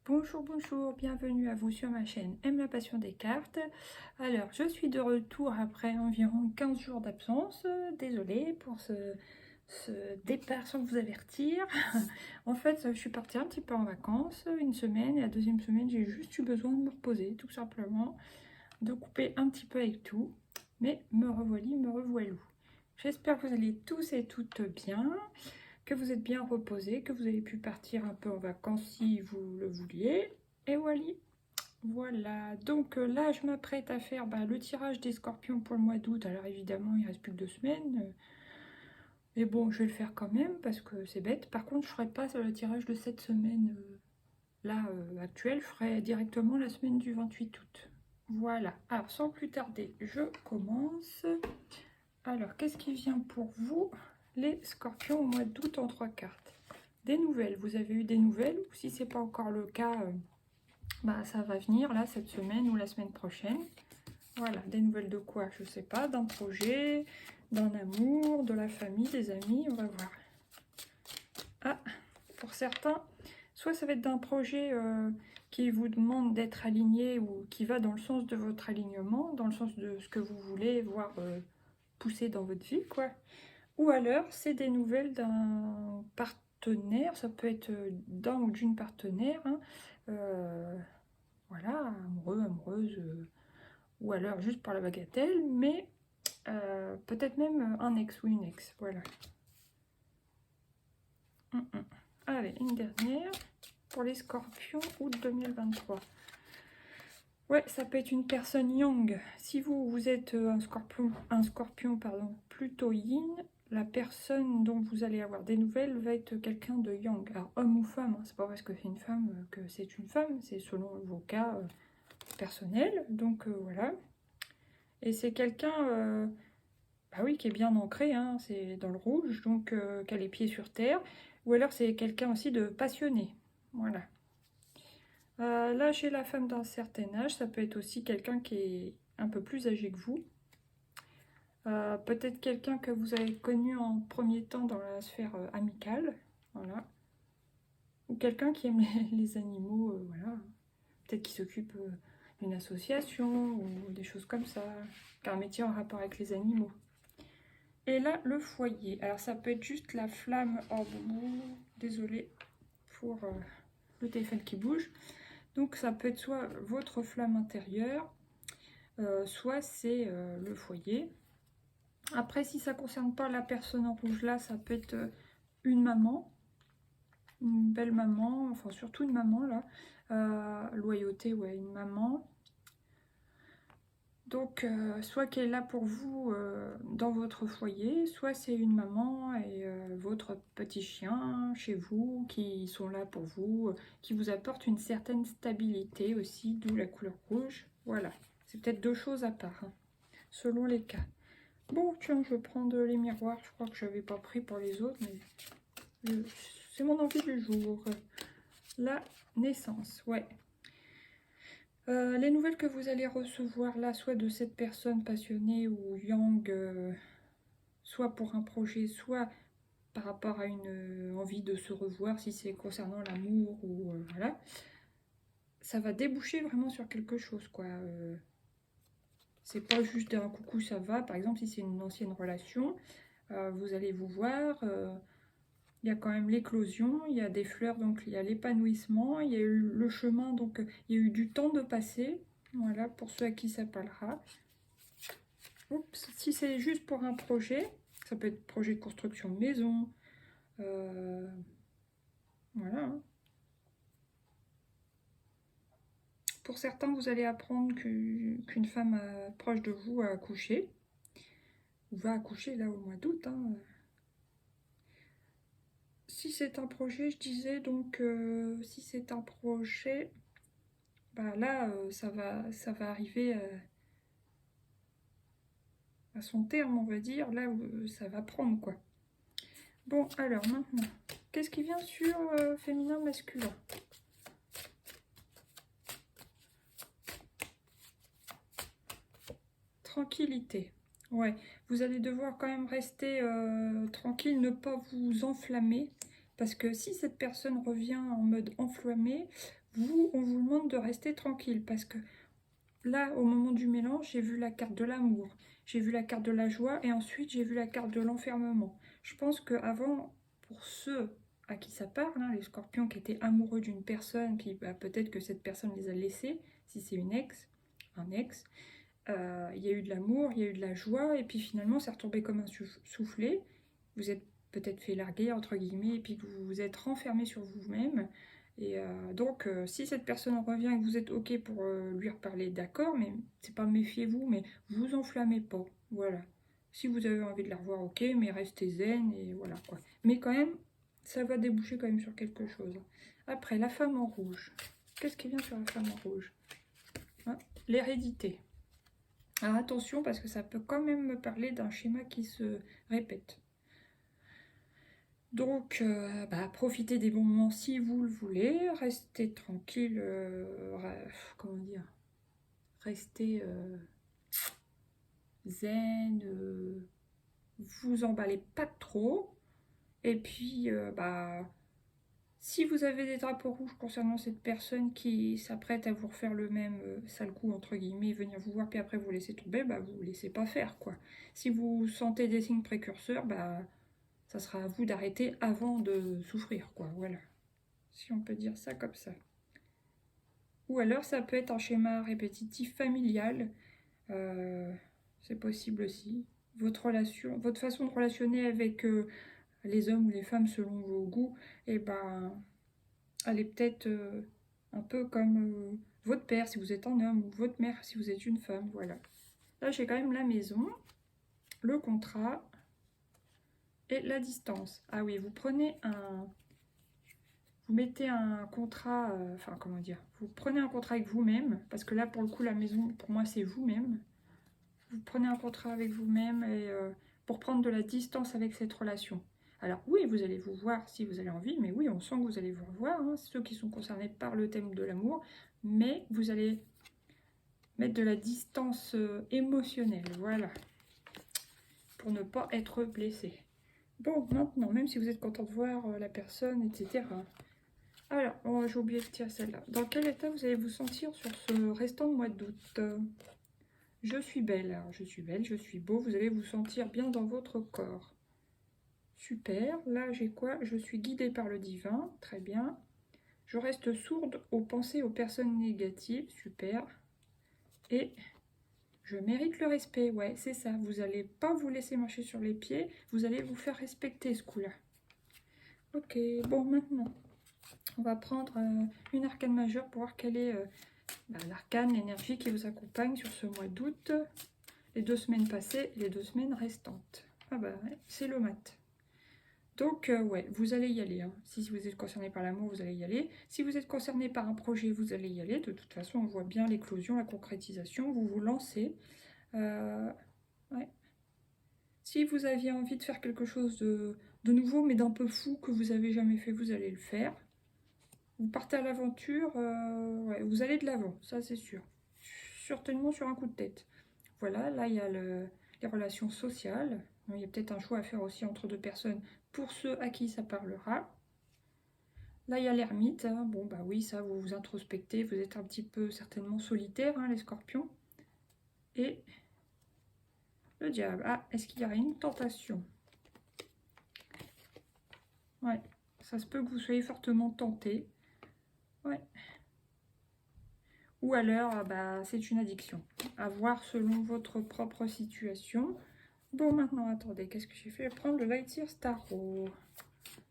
Bonjour, bonjour, bienvenue à vous sur ma chaîne Aime la passion des cartes. Alors, je suis de retour après environ 15 jours d'absence. Désolée pour ce départ sans vous avertir. En fait, je suis partie un petit peu en vacances, une semaine, et la deuxième semaine, j'ai juste eu besoin de me reposer, tout simplement, de couper un petit peu avec tout. Mais me revoilà, me revoilou. J'espère que vous allez tous et toutes bien, que vous êtes bien reposés, que vous avez pu partir un peu en vacances si vous le vouliez. Et voilà. Donc là, je m'apprête à faire le tirage des scorpions pour le mois d'août. Alors évidemment, il reste plus que 2 semaines. Mais bon, je vais le faire quand même parce que c'est bête. Par contre, je ne ferai pas le tirage de cette semaine actuelle. Je ferai directement la semaine du 28 août. Voilà. Alors, sans plus tarder, je commence. Alors, qu'est-ce qui vient pour vous, les scorpions, au mois d'août en 3 cartes? Des nouvelles. Vous avez eu des nouvelles? Ou si ce n'est pas encore le cas, ça va venir là cette semaine ou la semaine prochaine. Voilà, des nouvelles de quoi? Je ne sais pas. D'un projet, d'un amour, de la famille, des amis. On va voir. Ah, pour certains, soit ça va être d'un projet qui vous demande d'être aligné ou qui va dans le sens de votre alignement, dans le sens de ce que vous voulez voir pousser dans votre vie, quoi. Ou alors, c'est des nouvelles d'un partenaire, ça peut être d'un ou d'une partenaire, hein, voilà, amoureux, amoureuse, ou alors juste pour la bagatelle, mais peut-être même un ex ou une ex, voilà. Allez, une dernière pour les scorpions, août 2023. Ouais, ça peut être une personne yang. Si vous êtes un scorpion plutôt yin, la personne dont vous allez avoir des nouvelles va être quelqu'un de yang. Alors, homme ou femme, hein, c'est pas parce que c'est une femme que c'est une femme, c'est selon vos cas personnels. Donc voilà. Et c'est quelqu'un, oui, qui est bien ancré, hein, c'est dans le rouge, donc qui a les pieds sur terre. Ou alors c'est quelqu'un aussi de passionné. Voilà. Là, j'ai la femme d'un certain âge. Ça peut être aussi quelqu'un qui est un peu plus âgé que vous. Peut-être quelqu'un que vous avez connu en premier temps dans la sphère amicale. Voilà. Ou quelqu'un qui aime les animaux. Voilà. Peut-être qui s'occupe d'une association ou des choses comme ça. Qui a un métier en rapport avec les animaux. Et là, le foyer. Alors, ça peut être juste la flamme. Oh, désolée pour le téléphone qui bouge. Donc ça peut être soit votre flamme intérieure, soit c'est le foyer. Après, si ça ne concerne pas la personne en rouge là, ça peut être une maman, une belle maman, enfin surtout une maman là. Loyauté, ouais, une maman. Donc, soit qu'elle est là pour vous dans votre foyer, soit c'est une maman et votre petit chien chez vous qui sont là pour vous, qui vous apportent une certaine stabilité aussi, d'où la couleur rouge. Voilà, c'est peut-être deux choses à part, hein, selon les cas. Bon, tiens, je vais prendre les miroirs, je crois que je n'avais pas pris pour les autres, mais c'est mon envie du jour. La naissance, ouais. Les nouvelles que vous allez recevoir là, soit de cette personne passionnée ou yang, soit pour un projet, soit par rapport à une envie de se revoir, si c'est concernant l'amour ou voilà, ça va déboucher vraiment sur quelque chose, quoi. C'est pas juste un coucou, ça va. Par exemple, si c'est une ancienne relation, vous allez vous voir. Il y a quand même l'éclosion, il y a des fleurs, donc il y a l'épanouissement, il y a eu le chemin, donc il y a eu du temps de passer. Voilà, pour ceux à qui ça parlera. Oups, si c'est juste pour un projet, ça peut être projet de construction de maison. Voilà. Pour certains, vous allez apprendre qu'une femme proche de vous a accouché. Ou va accoucher là au mois d'août. Hein. Si c'est un projet, je disais, donc si c'est un projet, là, ça va arriver à son terme, on va dire, là où ça va prendre, quoi. Bon, alors maintenant, qu'est-ce qui vient sur féminin, masculin? Tranquillité. Ouais, vous allez devoir quand même rester tranquille, ne pas vous enflammer. Parce que si cette personne revient en mode enflammé, vous, on vous demande de rester tranquille parce que là, au moment du mélange, j'ai vu la carte de l'amour, j'ai vu la carte de la joie et ensuite j'ai vu la carte de l'enfermement. Je pense qu'avant, pour ceux à qui ça parle, hein, les scorpions qui étaient amoureux d'une personne, puis bah, peut-être que cette personne les a laissés, si c'est une ex, un ex, il y a eu de l'amour, il y a eu de la joie, et puis finalement, c'est retombé comme un soufflé. Vous êtes peut-être fait larguer, entre guillemets, et puis que vous vous êtes renfermé sur vous-même. Et donc, si cette personne revient et que vous êtes OK pour lui reparler, d'accord, mais c'est pas méfiez-vous, mais vous enflammez pas. Voilà. Si vous avez envie de la revoir, OK, mais restez zen, et voilà quoi. Mais quand même, ça va déboucher quand même sur quelque chose. Après, la femme en rouge. Qu'est-ce qui vient sur la femme en rouge, hein? L'hérédité. Alors attention, parce que ça peut quand même me parler d'un schéma qui se répète. Donc, profitez des bons moments si vous le voulez, restez tranquille, comment dire, restez zen, vous emballez pas trop, et puis, si vous avez des drapeaux rouges concernant cette personne qui s'apprête à vous refaire le même sale coup, entre guillemets, venir vous voir, puis après vous laisser tomber, vous ne laissez pas faire, quoi. Si vous sentez des signes précurseurs, ça sera à vous d'arrêter avant de souffrir, quoi, voilà. Si on peut dire ça comme ça. Ou alors ça peut être un schéma répétitif familial, c'est possible aussi. Votre façon de relationner avec les hommes ou les femmes selon vos goûts, et elle est peut-être un peu comme votre père si vous êtes un homme, ou votre mère si vous êtes une femme, voilà. Là j'ai quand même la maison, le contrat et la distance. Ah oui, vous mettez un contrat, comment dire, vous prenez un contrat avec vous-même, parce que là pour le coup la maison pour moi c'est vous-même. Vous prenez un contrat avec vous-même et pour prendre de la distance avec cette relation. Alors oui, vous allez vous voir si vous avez envie, mais oui, on sent que vous allez vous revoir, hein, ceux qui sont concernés par le thème de l'amour, mais vous allez mettre de la distance émotionnelle, voilà, pour ne pas être blessé. Bon, maintenant, même si vous êtes content de voir la personne, etc. Alors, oh, j'ai oublié de tirer celle-là. Dans quel état vous allez vous sentir sur ce restant de mois d'août ? Je suis belle, alors je suis belle, je suis beau, vous allez vous sentir bien dans votre corps. Super, là j'ai quoi? Je suis guidée par le divin, très bien. Je reste sourde aux pensées, aux personnes négatives, super. Et je mérite le respect, ouais, c'est ça. Vous n'allez pas vous laisser marcher sur les pieds, vous allez vous faire respecter ce coup-là. Ok, bon maintenant, on va prendre une arcane majeure pour voir quelle est l'arcane, l'énergie qui vous accompagne sur ce mois d'août. Les 2 semaines passées et les 2 semaines restantes. Ah bah ouais, c'est le mat. Donc ouais, vous allez y aller. Hein. Si vous êtes concerné par l'amour, vous allez y aller. Si vous êtes concerné par un projet, vous allez y aller. De toute façon, on voit bien l'éclosion, la concrétisation. Vous vous lancez. Ouais. Si vous aviez envie de faire quelque chose de nouveau, mais d'un peu fou que vous avez jamais fait, vous allez le faire. Vous partez à l'aventure, ouais, vous allez de l'avant, ça c'est sûr. Certainement sur un coup de tête. Voilà, là il y a les relations sociales. Il y a peut-être un choix à faire aussi entre 2 personnes pour ceux à qui ça parlera. Là il y a l'ermite. Hein. Bon bah oui, ça vous vous introspectez, vous êtes un petit peu certainement solitaire, hein, les scorpions. Et le diable. Ah, est-ce qu'il y a une tentation? Ouais, ça se peut que vous soyez fortement tenté. Ouais. Ou alors, c'est une addiction. À voir selon votre propre situation. Bon, maintenant, attendez, qu'est-ce que j'ai fait? Je vais prendre le Lightyear Starro.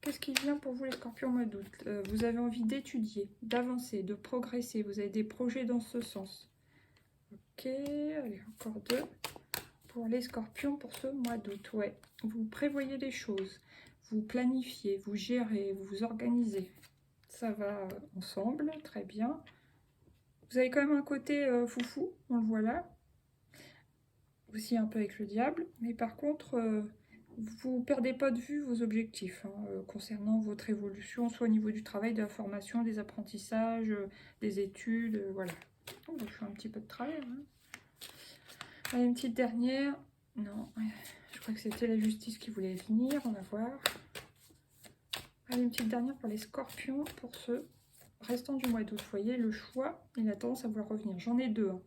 Qu'est-ce qui vient pour vous, les scorpions, mois d'août? Vous avez envie d'étudier, d'avancer, de progresser. Vous avez des projets dans ce sens. Ok, allez, encore 2. Pour les scorpions, pour ce mois d'août, ouais. Vous prévoyez les choses. Vous planifiez, vous gérez, vous vous organisez. Ça va ensemble, très bien. Vous avez quand même un côté foufou, on le voit là. Aussi un peu avec le diable. Mais par contre, vous ne perdez pas de vue vos objectifs hein, concernant votre évolution, soit au niveau du travail, de la formation, des apprentissages, des études, voilà. Oh, je fais un petit peu de travers. Hein. Allez, une petite dernière. Non, je crois que c'était la justice qui voulait venir, on va voir. Allez, une petite dernière pour les scorpions, pour ce restant du mois d'août. Vous voyez, le choix, il a tendance à vouloir revenir. J'en ai deux, hein.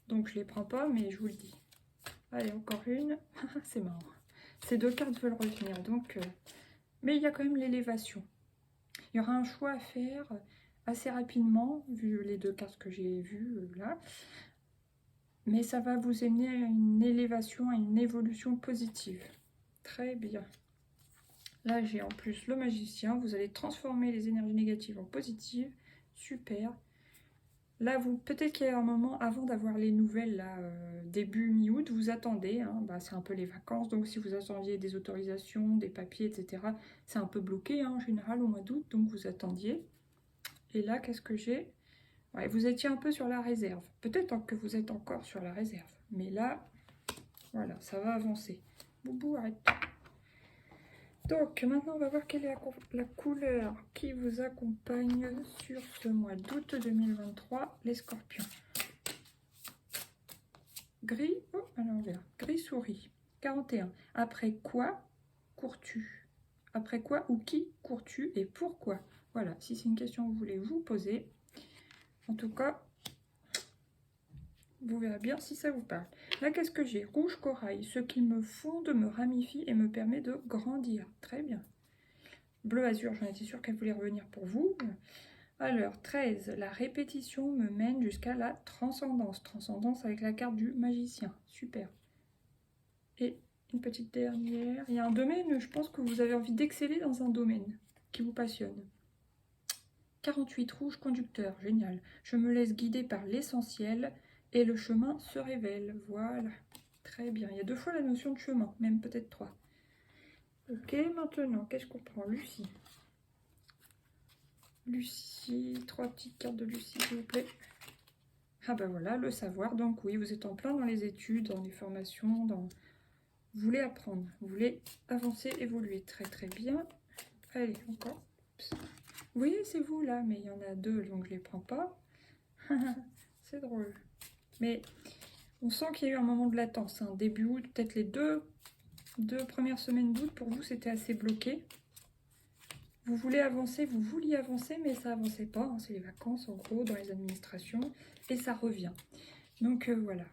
Donc je les prends pas, mais je vous le dis. Allez, encore une. C'est marrant. Ces deux cartes veulent revenir, donc... Mais il y a quand même l'élévation. Il y aura un choix à faire assez rapidement, vu les deux cartes que j'ai vues là. Mais ça va vous amener à une élévation, à une évolution positive. Très bien. Là, j'ai en plus le magicien. Vous allez transformer les énergies négatives en positives. Super. Là, vous peut-être qu'il y a un moment, avant d'avoir les nouvelles, là, début mi-août, vous attendez. Hein, bah, c'est un peu les vacances. Donc, si vous attendiez des autorisations, des papiers, etc., c'est un peu bloqué hein, en général au mois d'août. Donc, vous attendiez. Et là, qu'est-ce que j'ai? Ouais, vous étiez un peu sur la réserve. Peut-être que vous êtes encore sur la réserve. Mais là, voilà, ça va avancer. Boubou, arrête. Donc, maintenant, on va voir quelle est la couleur qui vous accompagne sur ce mois d'août 2023, les scorpions. Gris, oh, à l'envers, gris souris, 41. Après quoi cours-tu? Après quoi ou qui cours-tu et pourquoi? Voilà, si c'est une question que vous voulez vous poser. En tout cas, vous verrez bien si ça vous parle. Là, qu'est-ce que j'ai? Rouge corail, ce qui me fonde, me ramifie et me permet de grandir. Très bien. Bleu azur, j'en étais sûre qu'elle voulait revenir pour vous. Alors, 13, la répétition me mène jusqu'à la transcendance. Transcendance avec la carte du magicien. Super. Et une petite dernière. Il y a un domaine, je pense que vous avez envie d'exceller dans un domaine qui vous passionne. 48, rouge conducteur. Génial. Je me laisse guider par l'essentiel et le chemin se révèle. Voilà. Très bien. Il y a deux fois la notion de chemin, même peut-être trois. Ok, maintenant, qu'est-ce qu'on prend? Lucie. Lucie, trois petites cartes de Lucie, s'il vous plaît. Ah ben voilà, le savoir. Donc oui, vous êtes en plein dans les études, dans les formations, dans... Vous voulez apprendre, vous voulez avancer, évoluer. Très très bien. Allez, encore. Vous voyez, c'est vous là, mais il y en a deux, donc je les prends pas. C'est drôle. Mais on sent qu'il y a eu un moment de latence. Hein. Début août, peut-être les deux premières semaines d'août, pour vous, c'était assez bloqué. Vous voulez avancer, vous vouliez avancer, mais ça avançait pas. Hein. C'est les vacances, en gros, dans les administrations. Et ça revient. Donc voilà.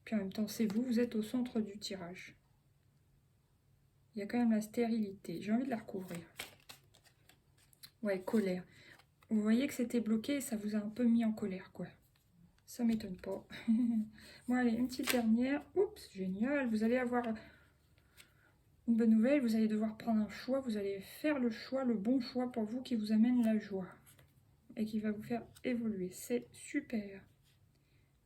Puis en même temps, c'est vous, vous êtes au centre du tirage. Il y a quand même la stérilité. J'ai envie de la recouvrir. Ouais, colère. Vous voyez que c'était bloqué et ça vous a un peu mis en colère, quoi. Ça m'étonne pas. Bon, allez, une petite dernière. Oups, génial. Vous allez avoir une bonne nouvelle. Vous allez devoir prendre un choix. Vous allez faire le choix, le bon choix pour vous qui vous amène la joie. Et qui va vous faire évoluer. C'est super.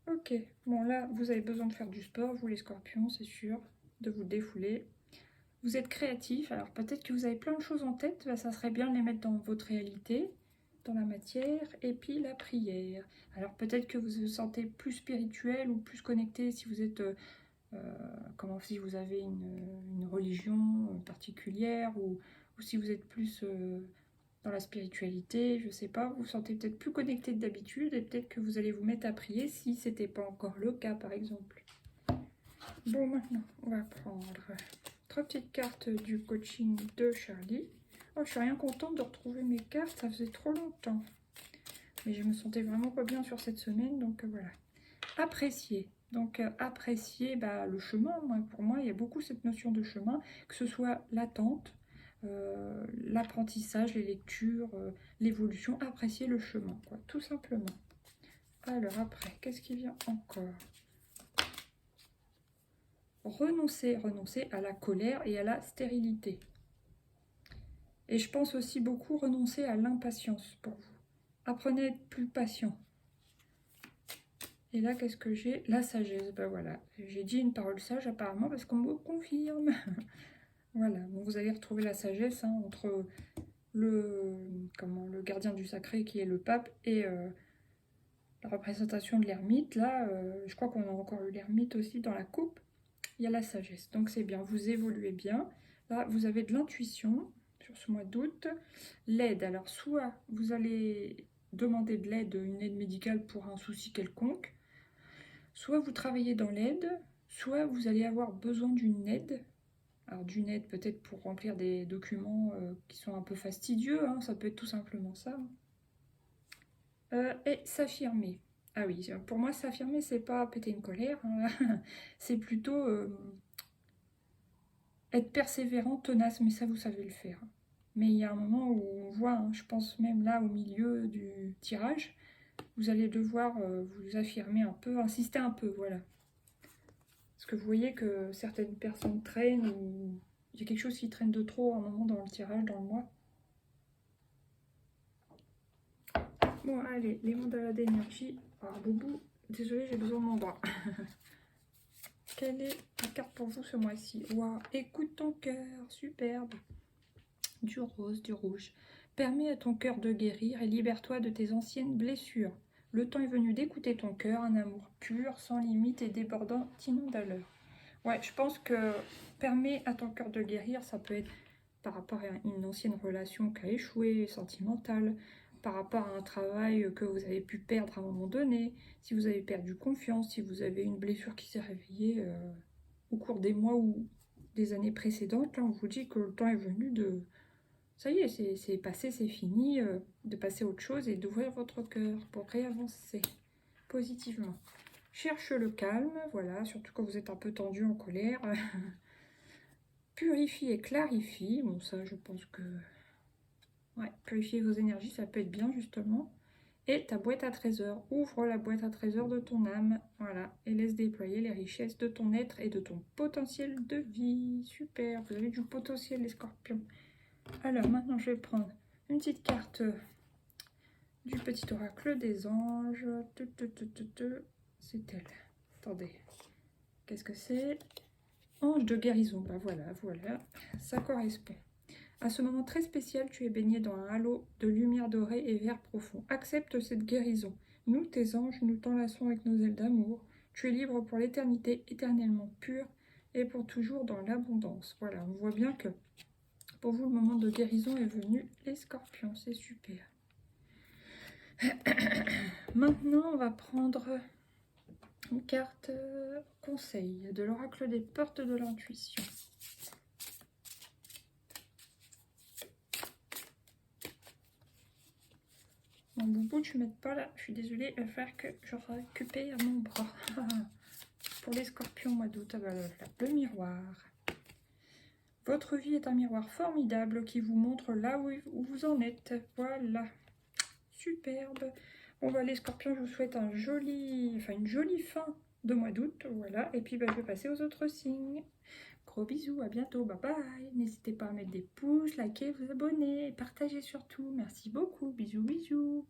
Ok. Bon, là, vous avez besoin de faire du sport, vous les scorpions, c'est sûr. De vous défouler. Vous êtes créatif. Alors, peut-être que vous avez plein de choses en tête. Bah, ça serait bien de les mettre dans votre réalité. Dans la matière, et puis la prière. Alors peut-être que vous vous sentez plus spirituel ou plus connecté si vous êtes, comment si vous avez une religion particulière ou si vous êtes plus dans la spiritualité, je sais pas, vous vous sentez peut-être plus connecté que d'habitude et peut-être que vous allez vous mettre à prier si c'était pas encore le cas par exemple. Bon, maintenant on va prendre trois petites cartes du coaching de Charlie. Oh, je suis rien contente de retrouver mes cartes, ça faisait trop longtemps. Mais je me sentais vraiment pas bien sur cette semaine, donc voilà. Apprécier. Donc apprécier le chemin. Pour moi, il y a beaucoup cette notion de chemin, que ce soit l'attente, l'apprentissage, les lectures, l'évolution. Apprécier le chemin, quoi, tout simplement. Alors après, qu'est-ce qui vient encore? Renoncer à la colère et à la stérilité. Et je pense aussi beaucoup renoncer à l'impatience pour vous. Apprenez à être plus patient. Et là, qu'est-ce que j'ai? La sagesse. Ben voilà, j'ai dit une parole sage apparemment parce qu'on me confirme. Voilà, donc vous allez retrouver la sagesse hein, entre le gardien du sacré qui est le pape et la représentation de l'ermite. Là, je crois qu'on a encore eu l'ermite aussi dans la coupe. Il y a la sagesse, donc c'est bien, vous évoluez bien. Là, vous avez de l'intuition sur ce mois d'août. L'aide, alors soit vous allez demander de l'aide, une aide médicale pour un souci quelconque, soit vous travaillez dans l'aide, soit vous allez avoir besoin d'une aide. Alors d'une aide peut-être pour remplir des documents qui sont un peu fastidieux, hein, ça peut être tout simplement ça. Et s'affirmer. Ah oui, pour moi, s'affirmer, c'est pas péter une colère, hein. C'est plutôt être persévérant, tenace, mais ça, vous savez le faire. Mais il y a un moment où on voit, hein, je pense même là au milieu du tirage, vous allez devoir vous affirmer un peu, insister un peu, voilà. Parce que vous voyez que certaines personnes traînent ou il y a quelque chose qui traîne de trop à un moment dans le tirage, dans le mois. Bon, allez, les mandats d'énergie. Alors, Boubou, désolé, j'ai besoin de mon bras. Quelle est la carte pour vous ce mois-ci? Waouh, écoute ton cœur, superbe. Du rose, du rouge. Permets à ton cœur de guérir et libère-toi de tes anciennes blessures. Le temps est venu d'écouter ton cœur, un amour pur, sans limite et débordant t'inonde à l'heure. Ouais, je pense que permet à ton cœur de guérir, ça peut être par rapport à une ancienne relation qui a échoué, sentimentale, par rapport à un travail que vous avez pu perdre à un moment donné, si vous avez perdu confiance, si vous avez une blessure qui s'est réveillée au cours des mois ou des années précédentes, là on vous dit que le temps est venu de... Ça y est, c'est passé, c'est fini, de passer à autre chose et d'ouvrir votre cœur pour réavancer positivement. Cherche le calme, voilà, surtout quand vous êtes un peu tendu, en colère. Purifie et clarifie, bon ça je pense que... Ouais, purifier vos énergies, ça peut être bien justement. Et ta boîte à trésors, ouvre la boîte à trésors de ton âme, voilà, et laisse déployer les richesses de ton être et de ton potentiel de vie. Super, vous avez du potentiel les scorpions. Alors maintenant je vais prendre une petite carte du petit oracle des anges. C'est elle. Attendez, qu'est-ce que c'est? Ange de guérison, bah voilà, voilà, ça correspond. À ce moment très spécial, tu es baigné dans un halo de lumière dorée et vert profond. Accepte cette guérison. Nous, tes anges, nous t'enlaçons avec nos ailes d'amour. Tu es libre pour l'éternité, éternellement pure et pour toujours dans l'abondance. Voilà, on voit bien que pour vous, le moment de guérison est venu. Les scorpions, c'est super. Maintenant, on va prendre une carte conseil de l'oracle des portes de l'intuition. Mon boubou, tu m'aides pas là. Je suis désolée, il va falloir que je récupère mon bras. Pour les scorpions, mois d'août, le miroir. Votre vie est un miroir formidable qui vous montre là où vous en êtes. Voilà. Superbe. Bon, bah, les scorpions, je vous souhaite une jolie fin de mois d'août. Voilà. Et puis, bah, je vais passer aux autres signes. Gros bisous, à bientôt. Bye bye. N'hésitez pas à mettre des pouces, liker, vous abonner et partager surtout. Merci beaucoup. Bisous, bisous.